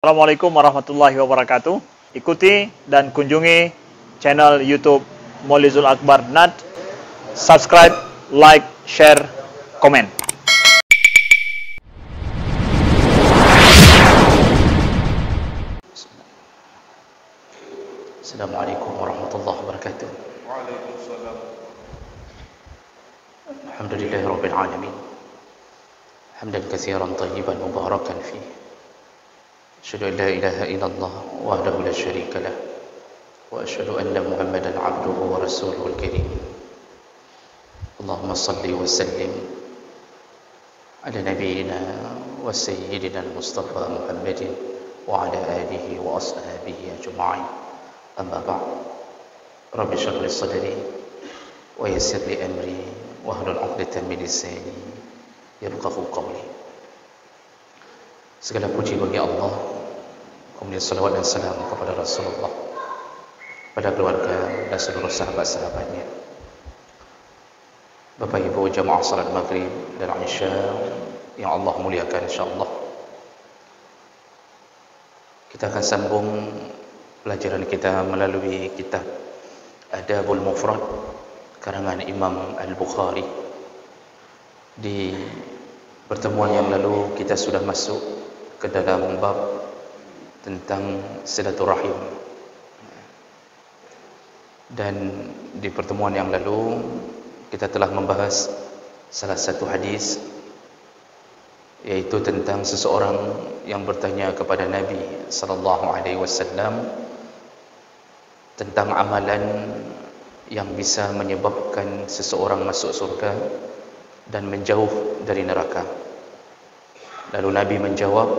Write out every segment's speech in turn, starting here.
Assalamualaikum warahmatullahi wabarakatuh. Ikuti dan kunjungi channel YouTube Maulizul Akbar NAD. Subscribe, like, share, komen. Assalamualaikum warahmatullahi wabarakatuh. Waalaikumsalam. Alhamdulillahirabbil alamin. Hamdan katsiran tayyiban mubarakan fihi. Asyhadu an la ilaha illallah wahdahu la syarika lah wa asyhadu anna Muhammadan 'abduhu wa rasuluhul karim. Allahumma shalli wa sallim ala nabiyyina wa sayyidina al-Mustafa Muhammadin wa ala alihi wa ashabihi ajma'in. Amma ba'd. Rabbi shrah li sadri wa yassir li amri wahlul 'uqdatam min lisani yafqahu qawli. Segala puji bagi Allah, kemudian salawat dan salam kepada Rasulullah, pada keluarga dan seluruh sahabat-sahabatnya. Bapak Ibu jamaah salat maghrib dan isya yang Allah muliakan, insyaallah kita akan sambung pelajaran kita melalui kitab Adabul Mufrad karangan Imam Al-Bukhari. Di pertemuan yang lalu kita sudah masuk ke dalam bab tentang silaturahim, dan di pertemuan yang lalu kita telah membahas salah satu hadis, yaitu tentang seseorang yang bertanya kepada Nabi sallallahu alaihi wasallam tentang amalan yang bisa menyebabkan seseorang masuk surga dan menjauh dari neraka. Lalu Nabi menjawab,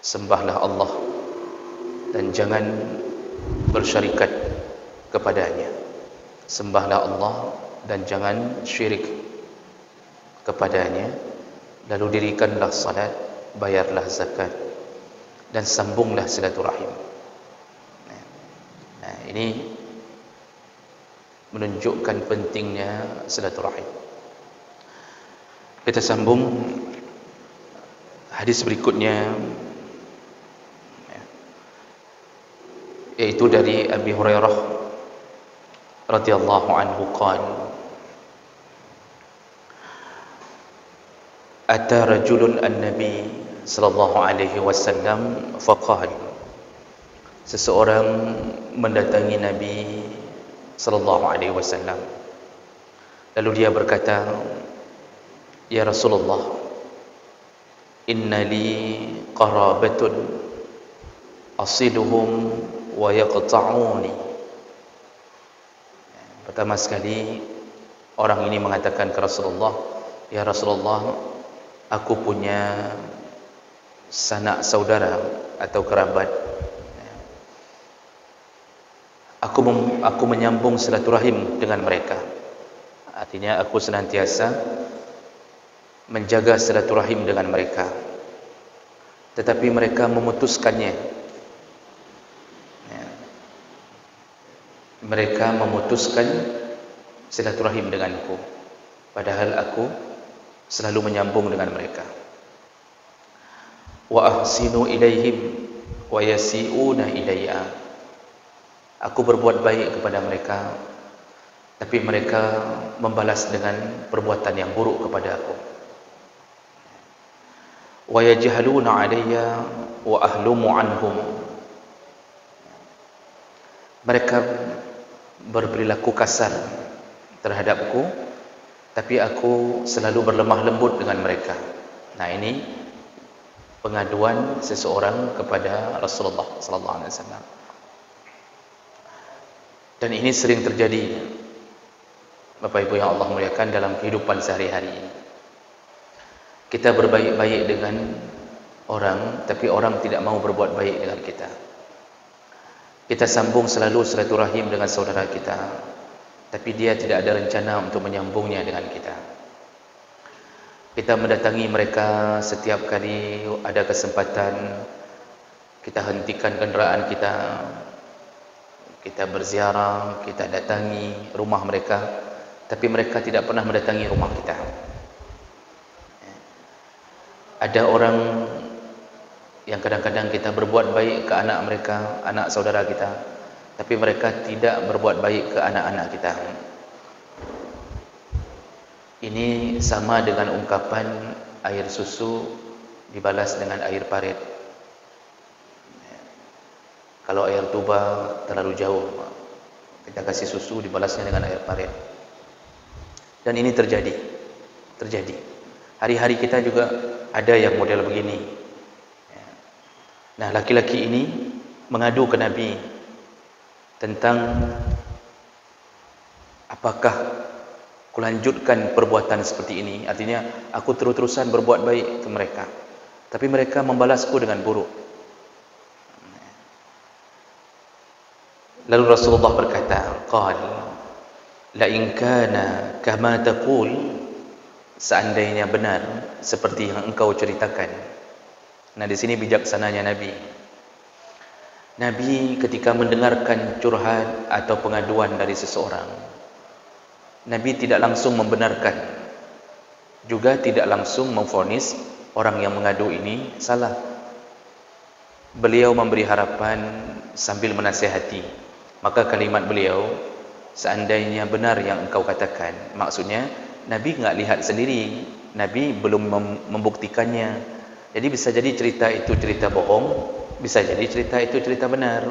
sembahlah Allah dan jangan bersyarikat kepadanya. Sembahlah Allah dan jangan syirik kepadanya. Lalu dirikanlah salat, bayarlah zakat, dan sambunglah silaturahim. Nah, ini menunjukkan pentingnya silaturahim. Kita sambung hadis berikutnya, yaitu dari Abi Hurairah radhiyallahu anhu qala ata rajulun an-nabi sallallahu alaihi wasallam faqala, seseorang mendatangi Nabi sallallahu alaihi wasallam, lalu dia berkata, ya Rasulullah, inna li qarabatun asiluhum wa yaqta'uni. Pertama sekali orang ini mengatakan ke Rasulullah, ya Rasulullah, aku punya sanak saudara atau kerabat, aku menyambung silaturahim dengan mereka. Artinya aku senantiasa menjaga silaturahim dengan mereka, tetapi mereka memutuskannya. Mereka memutuskan silaturahim denganku, padahal aku selalu menyambung dengan mereka. Wa ahsinu ilaihim wa yasi'una ilayya. Aku berbuat baik kepada mereka, tapi mereka membalas dengan perbuatan yang buruk kepada aku. Wa yajhaluna alayya wa ahlumu anhum. Mereka berperilaku kasar terhadapku, tapi aku selalu berlemah lembut dengan mereka. Nah, ini pengaduan seseorang kepada Rasulullah sallallahu alaihi wasallam. Dan ini sering terjadi, Bapak Ibu yang Allah muliakan, dalam kehidupan sehari-hari. Kita berbaik-baik dengan orang, tapi orang tidak mau berbuat baik dengan kita. Kita sambung selalu silaturahim dengan saudara kita, tapi dia tidak ada rencana untuk menyambungnya dengan kita. Kita mendatangi mereka setiap kali ada kesempatan, kita hentikan kenderaan kita, kita berziarah, kita datangi rumah mereka, tapi mereka tidak pernah mendatangi rumah kita. Ada orang yang kadang-kadang kita berbuat baik ke anak mereka, anak saudara kita, tapi mereka tidak berbuat baik ke anak-anak kita. Ini sama dengan ungkapan air susu dibalas dengan air parit. Kalau air tuba terlalu jauh, kita kasih susu dibalasnya dengan air parit. Dan ini terjadi. Hari-hari kita juga ada yang model begini. Nah, laki-laki ini mengadu ke Nabi tentang apakah kulanjutkan perbuatan seperti ini. Artinya aku terus-terusan berbuat baik ke mereka, tapi mereka membalasku dengan buruk. Lalu Rasulullah berkata, qala la in kana kama taqul, seandainya benar seperti yang engkau ceritakan. Nah, di sini bijaksananya Nabi. Nabi ketika mendengarkan curhat atau pengaduan dari seseorang, Nabi tidak langsung membenarkan, juga tidak langsung memvonis orang yang mengadu ini salah. Beliau memberi harapan sambil menasihati. Maka kalimat beliau, seandainya benar yang engkau katakan, maksudnya Nabi enggak lihat sendiri, Nabi belum membuktikannya. Jadi bisa jadi cerita itu cerita bohong, bisa jadi cerita itu cerita benar.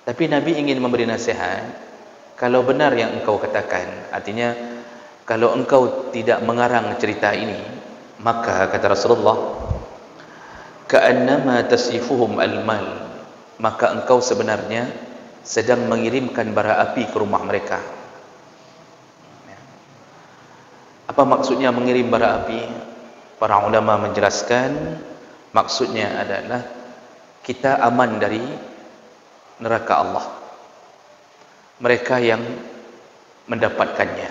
Tapi Nabi ingin memberi nasihat, kalau benar yang engkau katakan, artinya kalau engkau tidak mengarang cerita ini, maka kata Rasulullah, ka'annama tasifuhum al-mal, maka engkau sebenarnya sedang mengirimkan bara api ke rumah mereka. Apa maksudnya mengirim bara api? Para ulama menjelaskan, maksudnya adalah kita aman dari neraka Allah, mereka yang mendapatkannya.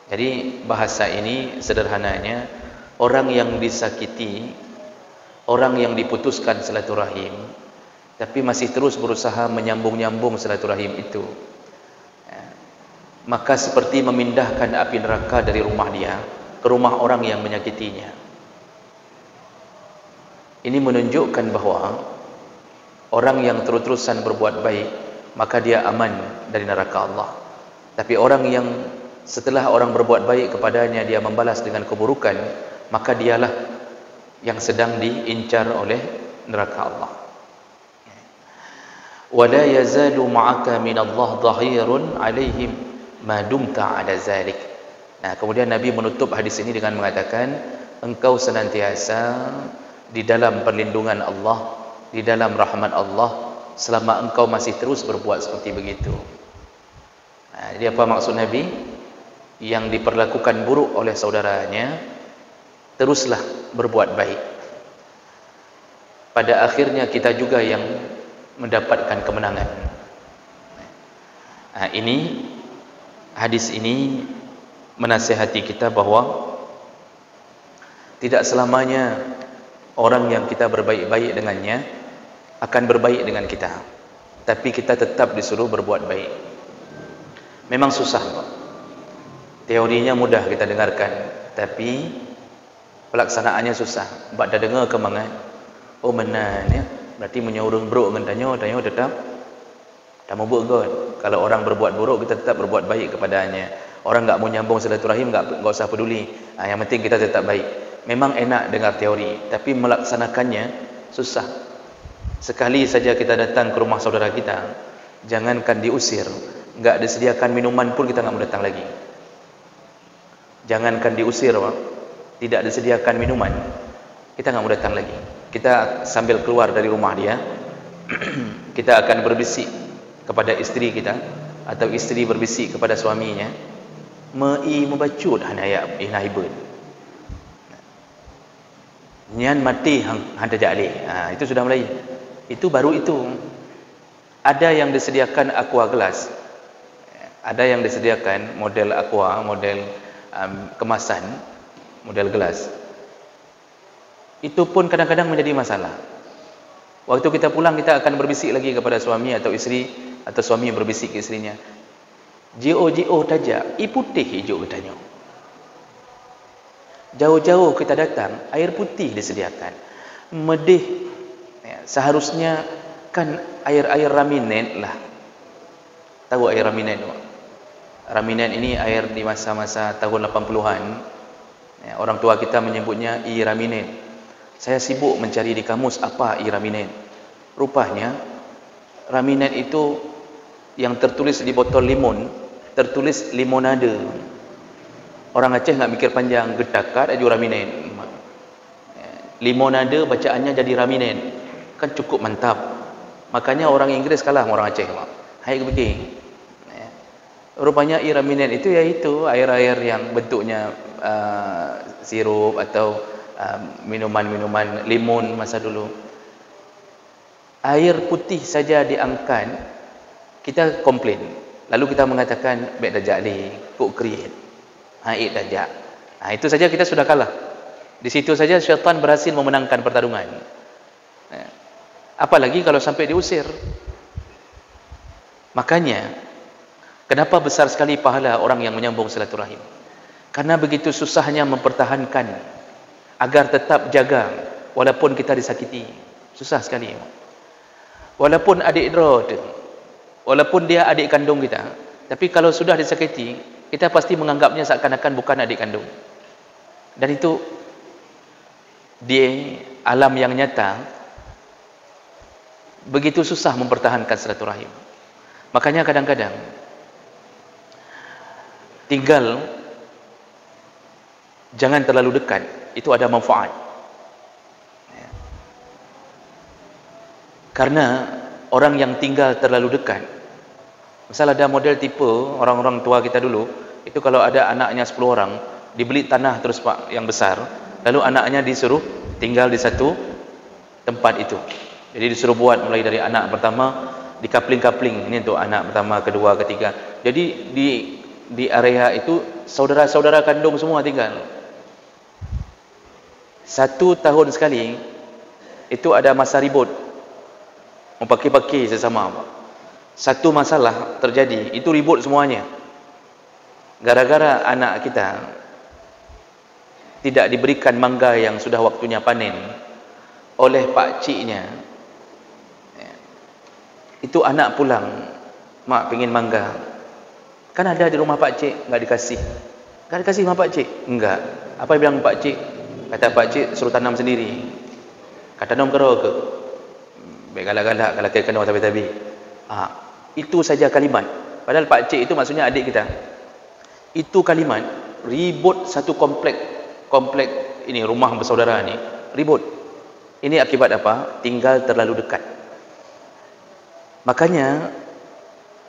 Jadi bahasa ini sederhananya, orang yang disakiti, orang yang diputuskan silaturahim, tapi masih terus berusaha menyambung-nyambung silaturahim itu, maka seperti memindahkan api neraka dari rumah dia ke rumah orang yang menyakitinya. Ini menunjukkan bahawa orang yang terus-terusan berbuat baik, maka dia aman dari neraka Allah. Tapi orang yang setelah orang berbuat baik kepadanya, dia membalas dengan keburukan, maka dialah yang sedang diincar oleh neraka Allah. وَلَا يَزَالُ مَعَكَ مِنَ اللَّهِ ظَهِيرٌ عَلَيْهِمْ مَا دُمْتَ عَلَى ذَلِكَ. Nah, kemudian Nabi menutup hadis ini dengan mengatakan, engkau senantiasa di dalam perlindungan Allah, di dalam rahmat Allah, selama engkau masih terus berbuat seperti begitu. Nah, jadi apa maksud Nabi? Yang diperlakukan buruk oleh saudaranya, teruslah berbuat baik. Pada akhirnya kita juga yang mendapatkan kemenangan. Nah, ini hadis ini menasihati kita bahawa tidak selamanya orang yang kita berbaik-baik dengannya akan berbaik dengan kita, tapi kita tetap disuruh berbuat baik. Memang susah, Pak. Teorinya mudah kita dengarkan, tapi pelaksanaannya susah. Bak dah dengar kemangan, oh menanya, berarti menyuruh buruk dengan tanya tetap tak mau buat. Kalau orang berbuat buruk, kita tetap berbuat baik kepadanya. Orang enggak mau nyambung silaturahim, enggak usah peduli. Yang penting kita tetap baik. Memang enak dengar teori, tapi melaksanakannya susah. Sekali saja kita datang ke rumah saudara kita, jangankan diusir, enggak disediakan minuman pun kita enggak mau datang lagi. Jangankan diusir, Pak, tidak disediakan minuman, kita enggak mau datang lagi. Kita sambil keluar dari rumah dia, kita akan berbisik kepada isteri kita, atau isteri berbisik kepada suaminya, membacut hanaya inaiben. Nyan mati hang tajale. Itu sudah mulai. Itu baru itu. Ada yang disediakan aqua gelas. Ada yang disediakan model aqua, model kemasan, model gelas. Itu pun kadang-kadang menjadi masalah. Waktu kita pulang, kita akan berbisik lagi kepada suami atau isteri, atau suami yang berbisik ke isterinya, J.O. tajak, putih hijau katanya. Jauh-jauh kita datang, air putih disediakan. medih. Seharusnya kan air-air Raminent lah. Tahu air Raminent? Raminent ini air di masa-masa tahun 80-an. Orang tua kita menyebutnya Raminent. Saya sibuk mencari di kamus apa Raminent. Rupanya Raminent itu yang tertulis di botol limun, tertulis limonade. Orang Aceh nggak mikir panjang, getakat aja Raminent. Limonade bacaannya jadi Raminent. Kan cukup mantap. Makanya orang Inggris kalah sama orang Aceh. Hai begini. Rupanya Raminent itu yaitu air-air yang bentuknya sirup atau minuman-minuman limun masa dulu. Air putih saja diangkat, kita komplain. Lalu kita mengatakan baik dajak li, kok create. Haid dajak. Itu saja kita sudah kalah. Di situ saja syaitan berhasil memenangkan pertarungan. Apalagi kalau sampai diusir. Makanya kenapa besar sekali pahala orang yang menyambung silaturahim? Karena begitu susahnya mempertahankan agar tetap jaga walaupun kita disakiti. Susah sekali. Walaupun adik rod, walaupun dia adik kandung kita, tapi kalau sudah disakiti, kita pasti menganggapnya seakan-akan bukan adik kandung. Dan itu di alam yang nyata begitu susah mempertahankan silaturahim. Makanya kadang-kadang tinggal jangan terlalu dekat, itu ada manfaat. Karena orang yang tinggal terlalu dekat, misal ada model tipe orang-orang tua kita dulu, itu kalau ada anaknya 10 orang, dibeli tanah terus Pak yang besar, lalu anaknya disuruh tinggal di satu tempat itu. Jadi disuruh buat mulai dari anak pertama, di kapling-kapling, ini untuk anak pertama, kedua, ketiga. Jadi di area itu saudara-saudara kandung semua tinggal. 1 tahun sekali itu ada masa ribut, mempaki-paki sesama. Satu masalah terjadi, itu ribut semuanya. Gara-gara anak kita tidak diberikan mangga yang sudah waktunya panen oleh pak ciknya. Itu anak pulang, mak pengen mangga. Kan ada di rumah pak cik, enggak dikasih. Enggak dikasih sama pak cik? Enggak. Apa yang bilang pak cik? Kata pak cik suruh tanam sendiri. Kata tanam kero ke? Baik galak-galak kalau kira kena tabi-tabi. Itu saja kalimat. Padahal pak cik itu maksudnya adik kita. Itu kalimat ribut satu komplek ini rumah bersaudara ni ribut. Ini akibat apa? Tinggal terlalu dekat. Makanya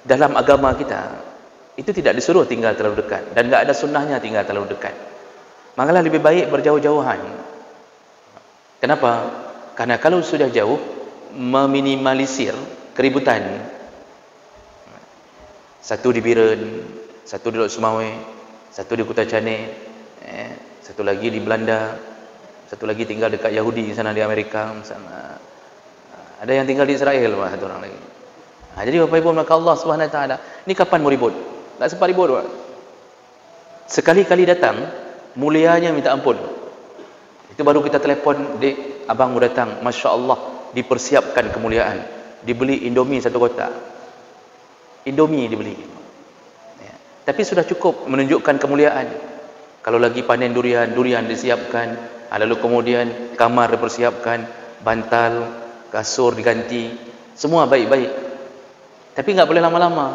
dalam agama kita itu tidak disuruh tinggal terlalu dekat dan enggak ada sunnahnya tinggal terlalu dekat. Makalah lebih baik berjauh-jauhan. Kenapa? Karena kalau sudah jauh meminimalisir keributan. Satu di Biren, satu di Lok Sumawe, satu di Kota Canik, satu lagi di Belanda, satu lagi tinggal dekat Yahudi sana di Amerika misalnya. Ada yang tinggal di Israel satu orang lagi. Jadi Bapak Ibu maka Allah Subhanahu Wa Taala, ni kapan mau ribut? Tak sempat ribut Pak. Sekali-kali datang, mulianya minta ampun. Itu baru kita telefon, "Dek, abang mau datang." Masya-Allah, dipersiapkan kemuliaan. Dibeli Indomie 1 kotak. Indomie dibeli. Tapi sudah cukup menunjukkan kemuliaan. Kalau lagi panen durian disiapkan, lalu kemudian kamar dipersiapkan, bantal, kasur diganti, semua baik-baik. Tapi enggak boleh lama-lama.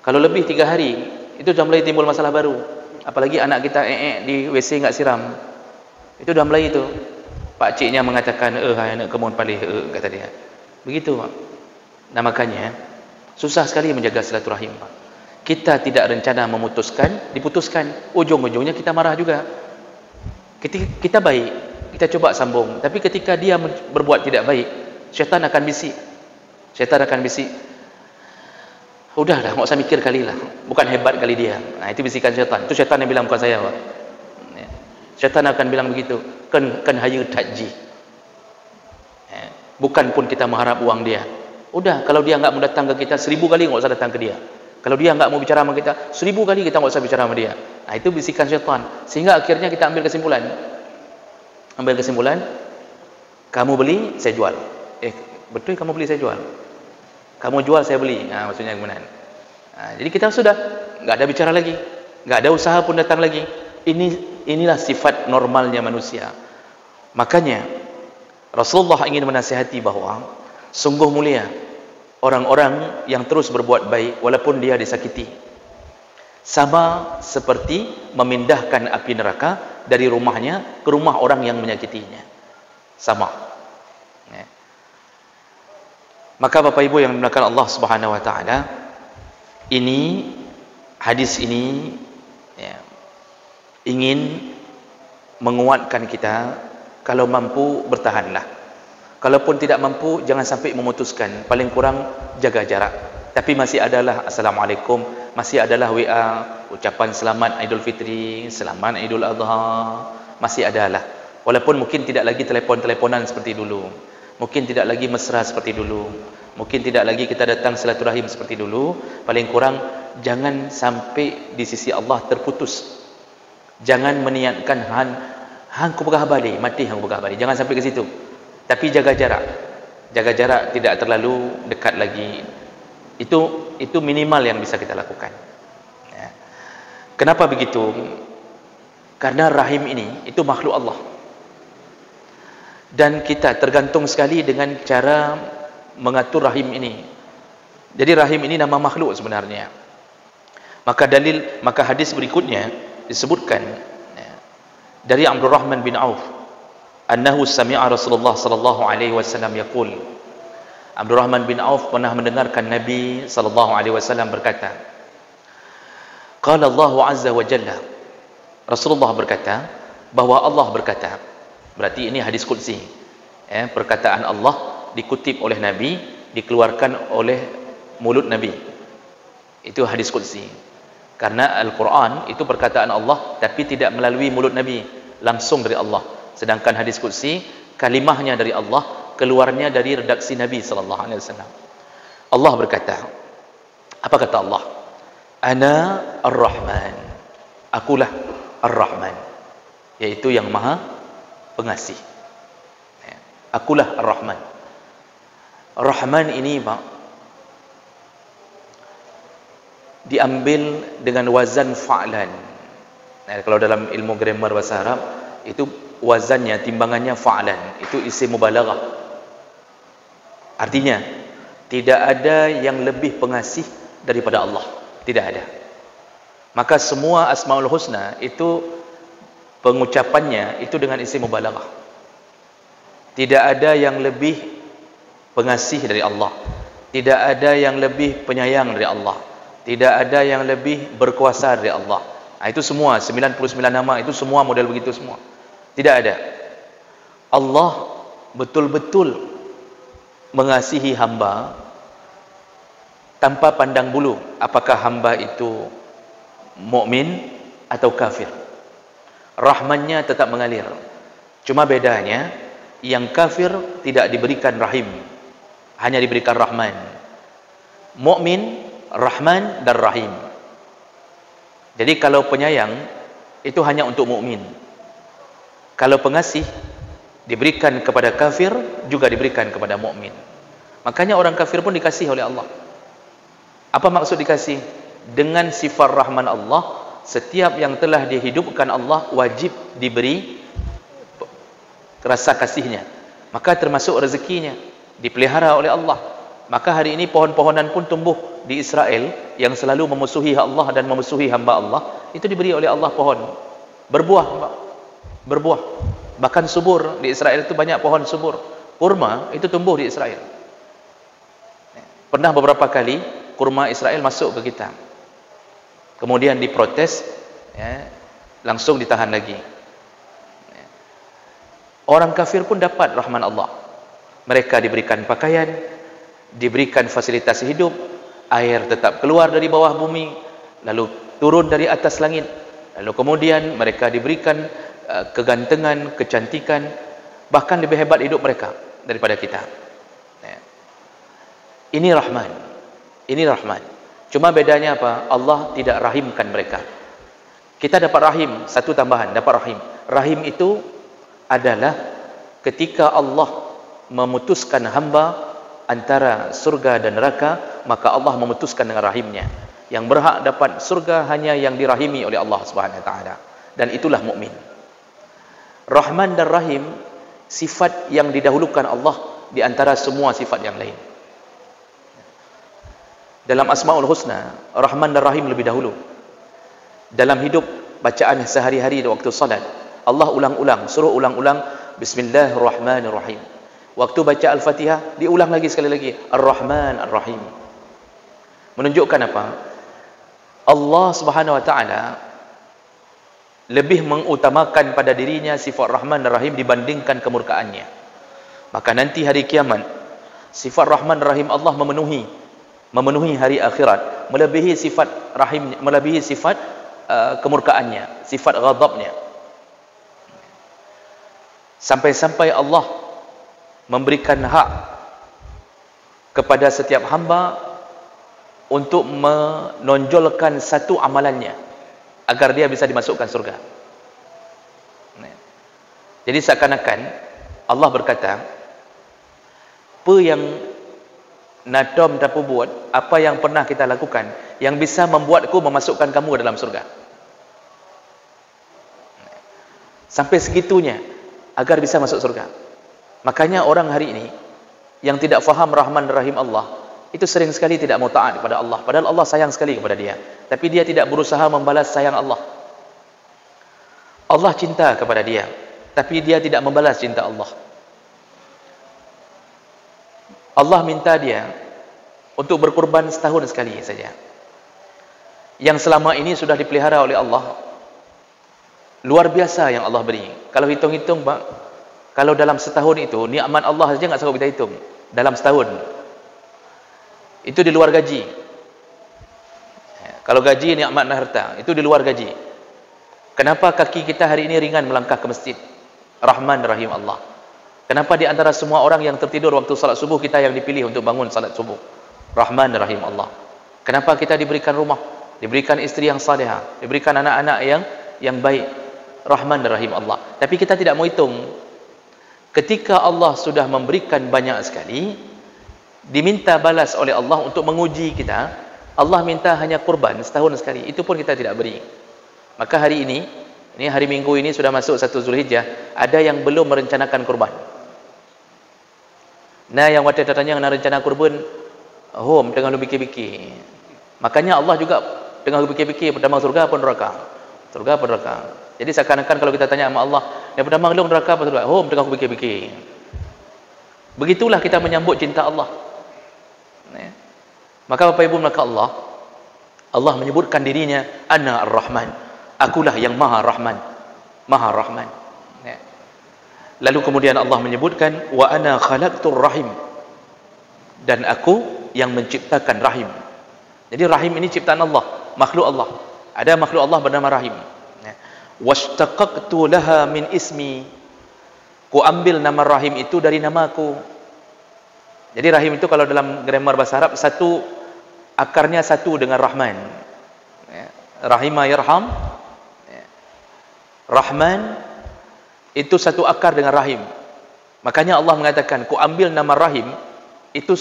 Kalau lebih 3 hari, itu sudah mulai timbul masalah baru. Apalagi anak kita di WC enggak siram. Itu sudah mulai itu. Pak ciknya mengatakan, hai anak kemun palih, kata dia. Begitu, Pak. Nah, makanya susah sekali menjaga silaturahim, Pak. Kita tidak rencana memutuskan, diputuskan. Ujung-ujungnya kita marah juga. Kita baik, kita coba sambung. Tapi ketika dia berbuat tidak baik, syaitan akan bisik. Udahlah, enggak usah mikir kali lah. Bukan hebat kali dia. Nah, itu bisikan syaitan. Itu syaitan yang bilang, bukan saya, Pak. Syaitan akan bilang begitu. Kan hanya takji. Bukan pun kita mengharap uang dia. Udah, kalau dia enggak mau datang ke kita 1000 kali enggak usah datang ke dia. Kalau dia enggak mau bicara sama kita 1000 kali kita enggak usah bicara sama dia. Nah, itu bisikan syaitan. Sehingga akhirnya kita ambil kesimpulan. Kamu beli, saya jual. Betul kamu beli, saya jual. Kamu jual, saya beli. Maksudnya kemudian. Jadi kita sudah nggak ada bicara lagi, nggak ada usaha pun datang lagi. Inilah sifat normalnya manusia. Makanya Rasulullah ingin menasihati bahawa sungguh mulia orang-orang yang terus berbuat baik walaupun dia disakiti. Sama seperti memindahkan api neraka dari rumahnya ke rumah orang yang menyakitinya. Sama. Maka Bapak Ibu yang dimuliakan Allah Subhanahu wa taala, hadis ini ingin menguatkan kita, kalau mampu bertahanlah. Kalaupun tidak mampu, jangan sampai memutuskan. Paling kurang jaga jarak. Tapi masih adalah Assalamualaikum, masih adalah WA, ucapan selamat Idul Fitri, selamat Idul Adha, masih adalah. Walaupun mungkin tidak lagi telepon-teleponan seperti dulu, mungkin tidak lagi mesra seperti dulu, mungkin tidak lagi kita datang silaturahim seperti dulu. Paling kurang jangan sampai di sisi Allah terputus. Jangan meniatkan hang ku pegah balik, mati hang pegah balik. Jangan sampai ke situ. Tapi jaga jarak. Jaga jarak, tidak terlalu dekat lagi. Itu minimal yang bisa kita lakukan. Kenapa begitu? Karena rahim ini itu makhluk Allah. Dan kita tergantung sekali dengan cara mengatur rahim ini. Jadi rahim ini nama makhluk sebenarnya. Maka hadis berikutnya disebutkan dari Abdurrahman bin Auf, annahu sami'a Rasulullah sallallahu alaihi wasallam yaqul. Abdurrahman bin Auf pernah mendengarkan Nabi sallallahu alaihi wasallam berkata, qala Allah azza wa jalla, Rasulullah berkata, bahwa Allah berkata. Berarti ini hadis qudsi. Perkataan Allah dikutip oleh Nabi, dikeluarkan oleh mulut Nabi. Itu hadis qudsi. Karena Al-Quran itu perkataan Allah, tapi tidak melalui mulut Nabi, langsung dari Allah. Sedangkan hadis qudsi, kalimahnya dari Allah, keluarnya dari redaksi Nabi SAW. Allah berkata, apa kata Allah? Ana Ar-Rahman, akulah Ar-Rahman, yaitu yang maha pengasih. Akulah Ar-Rahman. Rahman ini Pak, diambil dengan wazan fa'lan. Kalau dalam ilmu grammar bahasa Arab, itu wazannya, timbangannya fa'lan. Itu isim mubalaghah. Artinya, tidak ada yang lebih pengasih daripada Allah. Tidak ada. Maka semua Asmaul Husna itu pengucapannya itu dengan isim mubalaghah. Tidak ada yang lebih pengasih dari Allah. Tidak ada yang lebih penyayang dari Allah. Tidak ada yang lebih berkuasa dari Allah. Itu semua 99 nama itu semua model begitu semua. Tidak ada. Allah betul-betul mengasihi hamba tanpa pandang bulu apakah hamba itu mukmin atau kafir. Rahmannya tetap mengalir. Cuma bedanya yang kafir tidak diberikan rahim, hanya diberikan Rahman. Mukmin Rahman dan Rahim. Jadi kalau penyayang itu hanya untuk mukmin. Kalau pengasih diberikan kepada kafir, juga diberikan kepada mukmin. Makanya orang kafir pun dikasih oleh Allah. Apa maksud dikasih? Dengan sifat Rahman Allah, setiap yang telah dihidupkan Allah wajib diberi rasa kasihnya. Maka termasuk rezekinya dipelihara oleh Allah. Maka hari ini pohon-pohonan pun tumbuh di Israel yang selalu memusuhi Allah dan memusuhi hamba Allah, itu diberi oleh Allah pohon berbuah, berbuah. Bahkan subur di Israel itu banyak pohon subur. Kurma itu tumbuh di Israel. Pernah beberapa kali kurma Israel masuk ke kita, kemudian diprotes, langsung ditahan lagi. Orang kafir pun dapat rahman Allah. Mereka diberikan pakaian, diberikan fasilitas hidup, air tetap keluar dari bawah bumi, lalu turun dari atas langit, lalu kemudian mereka diberikan kegantengan, kecantikan, bahkan lebih hebat hidup mereka daripada kita. Ini Rahman, ini Rahman. Cuma bedanya apa? Allah tidak rahimkan mereka. Kita dapat rahim, satu tambahan, dapat rahim. Rahim itu adalah ketika Allah memutuskan hamba antara surga dan neraka, maka Allah memutuskan dengan rahimnya. Yang berhak dapat surga hanya yang dirahimi oleh Allah Subhanahu wa taala, dan itulah mukmin. Rahman dan Rahim, sifat yang didahulukan Allah di antara semua sifat yang lain. Dalam Asmaul Husna, Rahman dan Rahim lebih dahulu. Dalam hidup bacaan sehari-hari di waktu salat, Allah ulang-ulang, suruh ulang-ulang Bismillahirrahmanirrahim. Waktu baca Al-Fatihah, diulang lagi sekali lagi Ar-Rahman Ar-Rahim. Menunjukkan apa? Allah Subhanahu wa taala lebih mengutamakan pada dirinya sifat Rahman dan Rahim dibandingkan kemurkaannya. Maka nanti hari kiamat, sifat Rahman dan Rahim Allah memenuhi hari akhirat, melebihi sifat Rahim, melebihi sifat kemurkaannya, sifat ghadabnya. Sampai-sampai Allah memberikan hak kepada setiap hamba untuk menonjolkan satu amalannya agar dia bisa dimasukkan surga. Jadi seakan-akan Allah berkata, apa yang nadam dapat buat, apa yang pernah kita lakukan yang bisa membuatku memasukkan kamu ke dalam surga. Sampai segitunya agar bisa masuk surga. Makanya orang hari ini yang tidak faham Rahman dan Rahim Allah, itu sering sekali tidak mau taat kepada Allah, padahal Allah sayang sekali kepada dia, tapi dia tidak berusaha membalas sayang Allah. Allah cinta kepada dia, tapi dia tidak membalas cinta Allah. Allah minta dia untuk berkorban setahun sekali saja, yang selama ini sudah dipelihara oleh Allah. Luar biasa yang Allah beri. Kalau hitung-hitung, Pak, kalau dalam setahun itu nikmat Allah saja nggak sanggup kita hitung. Dalam setahun itu di luar gaji. Kalau gaji nikmat dan harta, itu di luar gaji. Kenapa kaki kita hari ini ringan melangkah ke masjid? Rahman Rahim Allah. Kenapa di antara semua orang yang tertidur waktu salat subuh, kita yang dipilih untuk bangun salat subuh? Rahman Rahim Allah. Kenapa kita diberikan rumah, diberikan istri yang salihah, diberikan anak-anak yang baik? Rahman Rahim Allah. Tapi kita tidak mau hitung. Ketika Allah sudah memberikan banyak sekali, diminta balas oleh Allah untuk menguji kita, Allah minta hanya kurban setahun sekali, itu pun kita tidak beri. Maka hari ini hari Minggu ini sudah masuk 1 Zulhijjah, ada yang belum merencanakan kurban. Nah, yang wata datanya nak rencana kurban, home tengah lu fikir-fikir. Makanya Allah juga tengah fikir-fikir pertama surga apa neraka. Surga apa neraka. Jadi seakan-akan kalau kita tanya sama Allah, yang pertama lu neraka apa surga? Home tengah fikir-fikir. Begitulah kita menyambut cinta Allah. Maka Bapak Ibu maka Allah menyebutkan dirinya Ana Ar-Rahman, akulah yang Maha Rahman, Maha Rahman. Lalu kemudian Allah menyebutkan wa ana khalaqtur rahim, dan aku yang menciptakan rahim. Jadi rahim ini ciptaan Allah, makhluk Allah. Ada makhluk Allah bernama rahim. Washtaqaqtu laha min ismi, ku ambil nama rahim itu dari namaku. Jadi rahim itu kalau dalam grammar bahasa Arab, satu akarnya satu dengan Rahman. Rahimah yarham, Rahman itu satu akar dengan rahim. Makanya Allah mengatakan, ku ambil nama rahim itu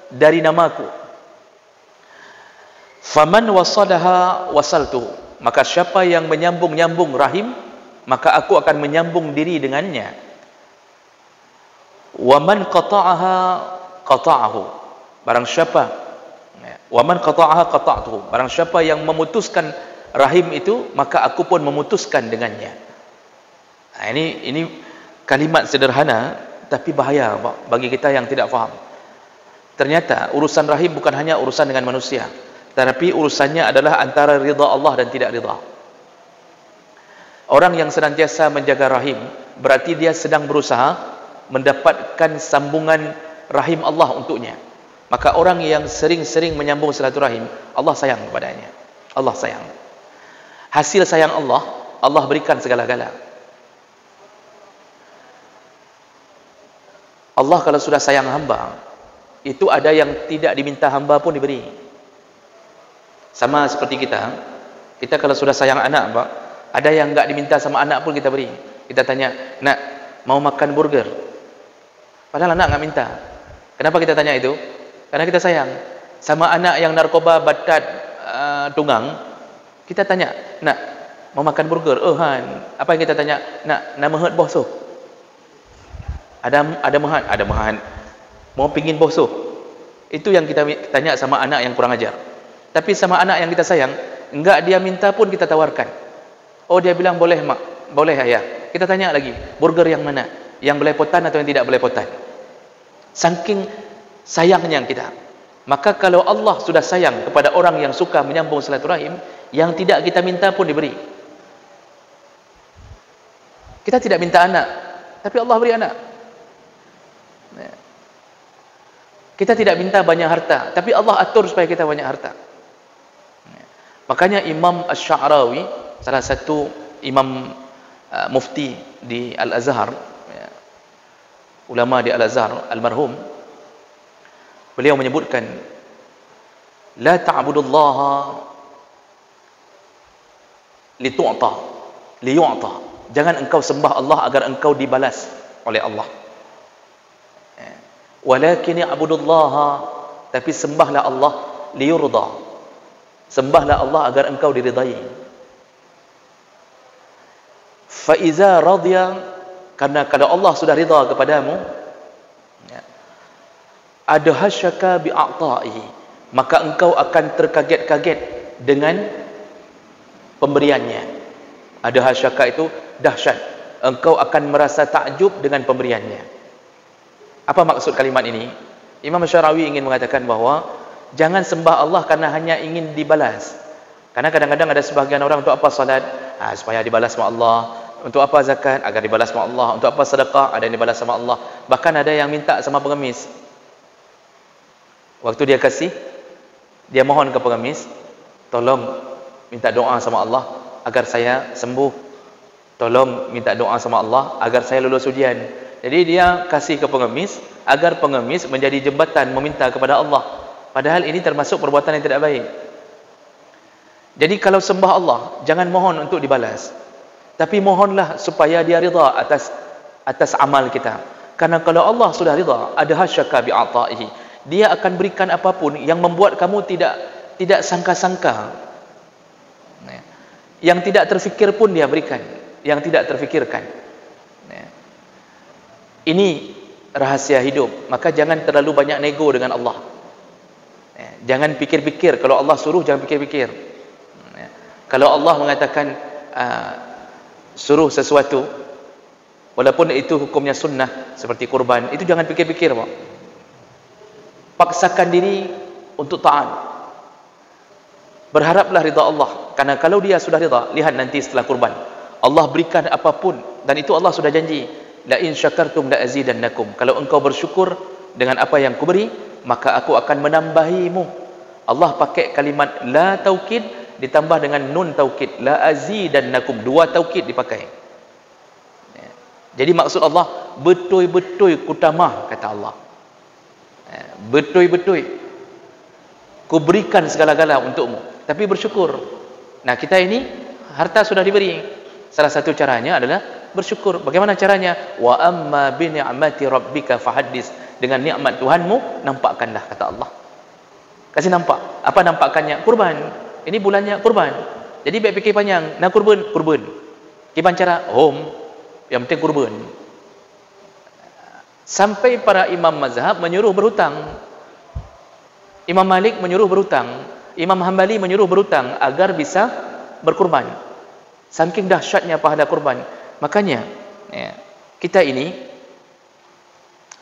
dari namaku. Faman wasalaha wasaltuhu, maka siapa yang menyambung-nyambung rahim, maka aku akan menyambung diri dengannya. Waman qata'aha qata'ahu, barang siapa waman qata'aha qata'tuhu, barang siapa yang memutuskan rahim itu, maka aku pun memutuskan dengannya. Nah, ini kalimat sederhana tapi bahaya bagi kita yang tidak faham. Ternyata urusan rahim bukan hanya urusan dengan manusia, tetapi urusannya adalah antara ridha Allah dan tidak ridha. Orang yang senantiasa menjaga rahim, berarti dia sedang berusaha mendapatkan sambungan rahim Allah untuknya. Maka orang yang sering-sering menyambung silaturahim, Allah sayang kepadanya. Allah sayang. Hasil sayang Allah, Allah berikan segala-gala. Allah kalau sudah sayang hamba, itu ada yang tidak diminta hamba pun diberi. Sama seperti kita kalau sudah sayang anak, Pak, ada yang enggak diminta sama anak pun kita beri. Kita tanya, nak, mau makan burger. Padahal anak nggak minta. Kenapa kita tanya itu? Karena kita sayang. Sama anak yang narkoba, batat, tunggang, kita tanya, nak, mau makan burger? Oh Han, apa yang kita tanya? Nak, nama hut bosuh. Ada mahan. Mau pingin bosuh. Itu yang kita tanya sama anak yang kurang ajar. Tapi sama anak yang kita sayang, enggak dia minta pun kita tawarkan. Oh dia bilang boleh mak, boleh ayah. Kita tanya lagi, burger yang mana? Yang belepotan atau yang tidak belepotan? Saking sayangnya kita. Maka kalau Allah sudah sayang kepada orang yang suka menyambung silaturahim, yang tidak kita minta pun diberi. Kita tidak minta anak, tapi Allah beri anak. Kita tidak minta banyak harta, tapi Allah atur supaya kita banyak harta. Makanya Imam Asy-Sya'rawi, salah satu imam mufti di Al-Azhar, ulama di Al-Azhar, almarhum, beliau menyebutkan, la ta'budullaha litu'ta, liyu'ta. Jangan engkau sembah Allah agar engkau dibalas oleh Allah. Walakin ya'budullaha, tapi sembahlah Allah liyurda. Sembahlah Allah agar engkau diridai. Fa iza radiya, karena kalau Allah sudah ridha kepadamu, adhashaka bi'ata'ihi, maka engkau akan terkaget-kaget dengan pemberiannya. Adhashaka itu dahsyat, engkau akan merasa takjub dengan pemberiannya. Apa maksud kalimat ini? Imam Syarawi ingin mengatakan bahawa jangan sembah Allah karena hanya ingin dibalas. Karena kadang-kadang ada sebahagian orang, untuk apa salat? Supaya dibalas sama Allah. Untuk apa zakat? Agar dibalas sama Allah. Untuk apa sedekah? Ada yang dibalas sama Allah. Bahkan ada yang minta sama pengemis. Waktu dia kasih, dia mohon ke pengemis, tolong minta doa sama Allah agar saya sembuh. Tolong minta doa sama Allah agar saya lulus ujian. Jadi dia kasih ke pengemis agar pengemis menjadi jembatan meminta kepada Allah. Padahal ini termasuk perbuatan yang tidak baik. Jadi kalau sembah Allah, jangan mohon untuk dibalas, tapi mohonlah supaya dia ridha atas amal kita. Karena kalau Allah sudah ridha, adhashaka bi'ata'ihi, dia akan berikan apapun yang membuat kamu tidak sangka-sangka. Yang tidak terfikir pun dia berikan, yang tidak terfikirkan. Ini rahasia hidup. Maka jangan terlalu banyak nego dengan Allah. Jangan pikir-pikir. Kalau Allah suruh, jangan pikir-pikir. Kalau Allah mengatakan suruh sesuatu, walaupun itu hukumnya sunnah seperti kurban, itu jangan pikir-pikir, Pak. Paksakan diri untuk taat. Berharaplah ridha Allah. Karena kalau dia sudah ridha, lihat nanti setelah kurban, Allah berikan apapun, dan itu Allah sudah janji, la in syakartum la azidannakum. Kalau engkau bersyukur dengan apa yang kuberi, maka aku akan menambahimu. Allah pakai kalimat la taukid ditambah dengan nun taukid, la azidannakum, dua taukid dipakai. Jadi maksud Allah, betul-betul kutamah, kata Allah. Betul-betul ku berikan segala-gala untukmu, tapi bersyukur. Nah, kita ini harta sudah diberi. Salah satu caranya adalah bersyukur. Bagaimana caranya? Wa amma bi ni'mati rabbika fahaddis. Dengan nikmat Tuhanmu, nampakkanlah, kata Allah. Kasih nampak. Apa nampakkannya? Kurban. Ini bulannya kurban. Jadi baik fikir panjang. Nak kurban, kurban. Gimana cara? Yang penting kurban. Sampai para imam mazhab menyuruh berhutang. Imam Malik menyuruh berhutang. Imam Hambali menyuruh berhutang agar bisa berkurban. Saking dahsyatnya pahala kurban. Makanya kita ini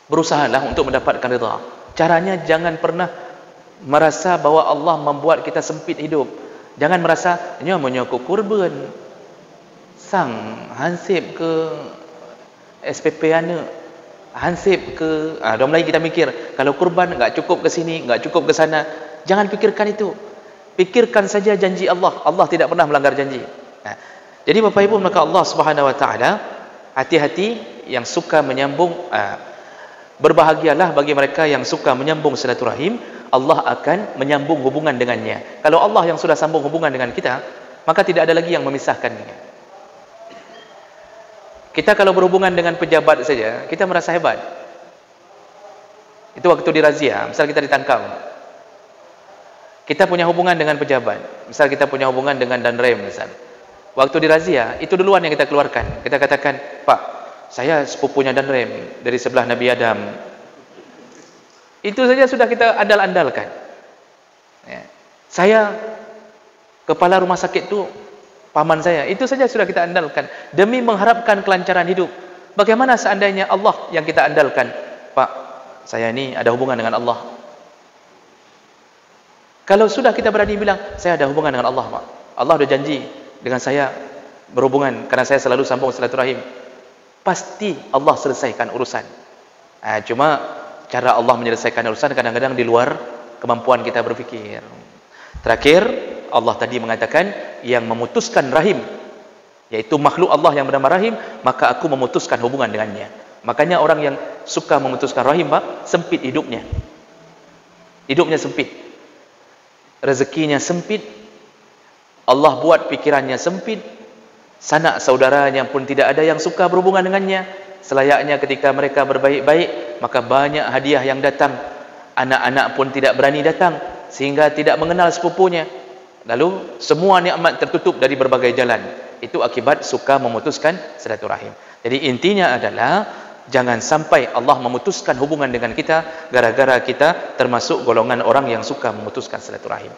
berusahalah untuk mendapatkan ridha. Caranya jangan pernah merasa bahwa Allah membuat kita sempit hidup. Jangan merasa nyonya ku kurban, sang hansip ke SPP ana, hansip ke orang lain. Kita mikir kalau kurban enggak cukup ke sini, enggak cukup ke sana. Jangan pikirkan itu. Pikirkan saja janji Allah. Allah tidak pernah melanggar janji. Jadi Bapak Ibu, maka Allah Subhanahu wa taala, hati-hati yang suka menyambung, berbahagialah bagi mereka yang suka menyambung silaturahim. Allah akan menyambung hubungan dengannya. Kalau Allah yang sudah sambung hubungan dengan kita, maka tidak ada lagi yang memisahkannya. Kita kalau berhubungan dengan pejabat saja, kita merasa hebat. Itu waktu di razia, misal kita ditangkap. Kita punya hubungan dengan pejabat. Misal kita punya hubungan dengan Danrem misal. Waktu di razia, itu duluan yang kita keluarkan. Kita katakan, "Pak, saya sepupunya Danrem dari sebelah Nabi Adam." Itu saja sudah kita andal-andalkan. Ya. Saya kepala rumah sakit itu paman saya. Itu saja sudah kita andalkan demi mengharapkan kelancaran hidup. Bagaimana seandainya Allah yang kita andalkan? Pak, saya ini ada hubungan dengan Allah. Kalau sudah kita berani bilang, saya ada hubungan dengan Allah, Pak. Allah sudah janji dengan saya berhubungan karena saya selalu sambung silaturahim. Pasti Allah selesaikan urusan. Cuma cara Allah menyelesaikan urusan kadang-kadang di luar kemampuan kita berpikir. Terakhir, Allah tadi mengatakan yang memutuskan rahim, yaitu makhluk Allah yang bernama rahim, maka aku memutuskan hubungan dengannya. Makanya orang yang suka memutuskan rahim, Pak, sempit hidupnya. Hidupnya sempit. Rezekinya sempit. Allah buat pikirannya sempit. Sanak saudaranya pun tidak ada yang suka berhubungan dengannya. Selayaknya ketika mereka berbaik-baik, maka banyak hadiah yang datang. Anak-anak pun tidak berani datang sehingga tidak mengenal sepupunya. Lalu semua nikmat tertutup dari berbagai jalan. Itu akibat suka memutuskan silaturahim. Jadi intinya adalah jangan sampai Allah memutuskan hubungan dengan kita gara-gara kita termasuk golongan orang yang suka memutuskan silaturahim.